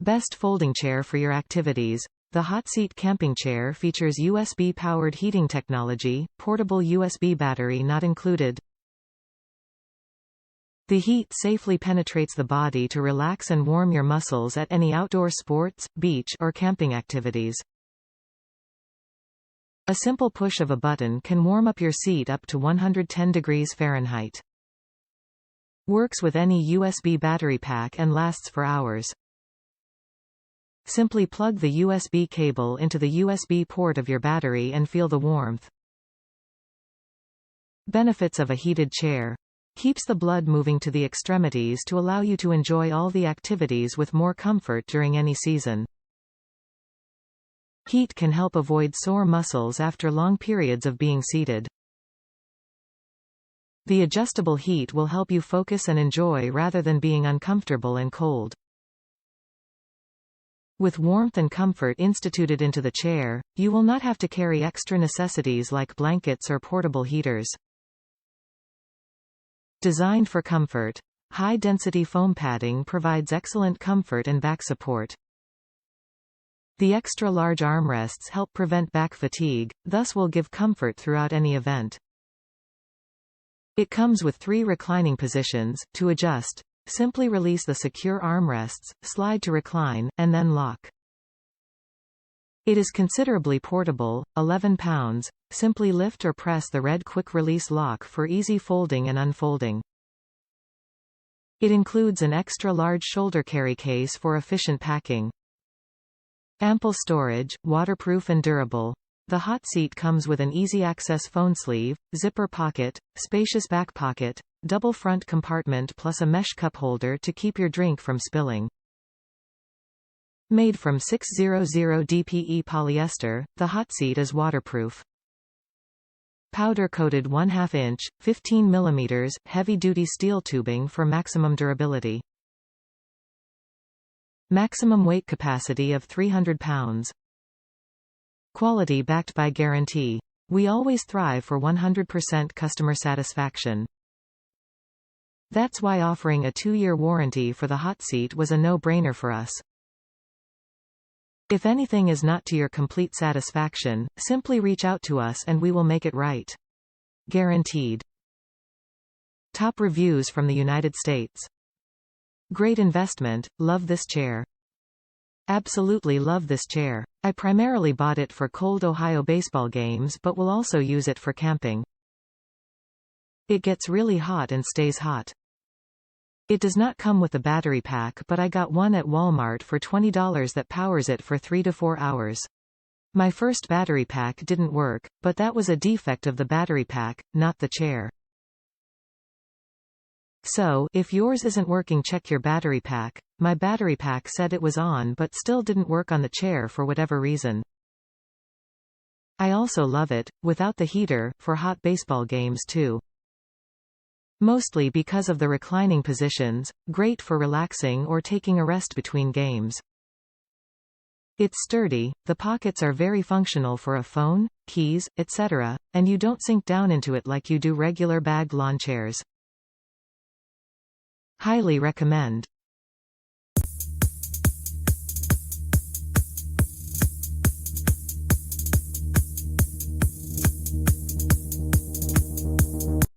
Best folding chair for your activities. The Hot Seat camping chair features USB-powered heating technology, portable USB battery not included. The heat safely penetrates the body to relax and warm your muscles at any outdoor sports, beach, or camping activities. A simple push of a button can warm up your seat up to 110 degrees Fahrenheit. Works with any USB battery pack and lasts for hours. Simply plug the USB cable into the USB port of your battery and feel the warmth. Benefits of a heated chair. Keeps the blood moving to the extremities to allow you to enjoy all the activities with more comfort during any season. Heat can help avoid sore muscles after long periods of being seated. The adjustable heat will help you focus and enjoy rather than being uncomfortable and cold. With warmth and comfort instituted into the chair, you will not have to carry extra necessities like blankets or portable heaters. Designed for comfort. High-density foam padding provides excellent comfort and back support. The extra-large armrests help prevent back fatigue, thus will give comfort throughout any event. It comes with 3 reclining positions. To adjust, simply release the secure armrests, slide to recline, and then lock. It is considerably portable, 11 pounds. Simply lift or press the red quick-release lock for easy folding and unfolding. It includes an extra-large shoulder carry case for efficient packing. Ample storage, waterproof and durable. The Hot Seat comes with an easy-access phone sleeve, zipper pocket, spacious back pocket, double front compartment plus a mesh cup holder to keep your drink from spilling. Made from 600 DPE polyester, the Hot Seat is waterproof. Powder-coated 1/2 inch, 15 mm, heavy-duty steel tubing for maximum durability. Maximum weight capacity of 300 pounds. Quality backed by guarantee. We always thrive for 100% customer satisfaction. That's why offering a 2-year warranty for the Hot Seat was a no-brainer for us. If anything is not to your complete satisfaction, simply reach out to us and we will make it right. Guaranteed. Top reviews from the United States. Great investment, love this chair. Absolutely love this chair. I primarily bought it for cold Ohio baseball games but will also use it for camping. It gets really hot and stays hot. It does not come with a battery pack but I got one at Walmart for $20 that powers it for 3 to 4 hours. My first battery pack didn't work, but that was a defect of the battery pack, not the chair. So, if yours isn't working, check your battery pack. My battery pack said it was on but still didn't work on the chair for whatever reason. I also love it, without the heater, for hot baseball games too. Mostly because of the reclining positions, great for relaxing or taking a rest between games. It's sturdy, the pockets are very functional for a phone, keys, etc., and you don't sink down into it like you do regular bag lawn chairs. Highly recommend.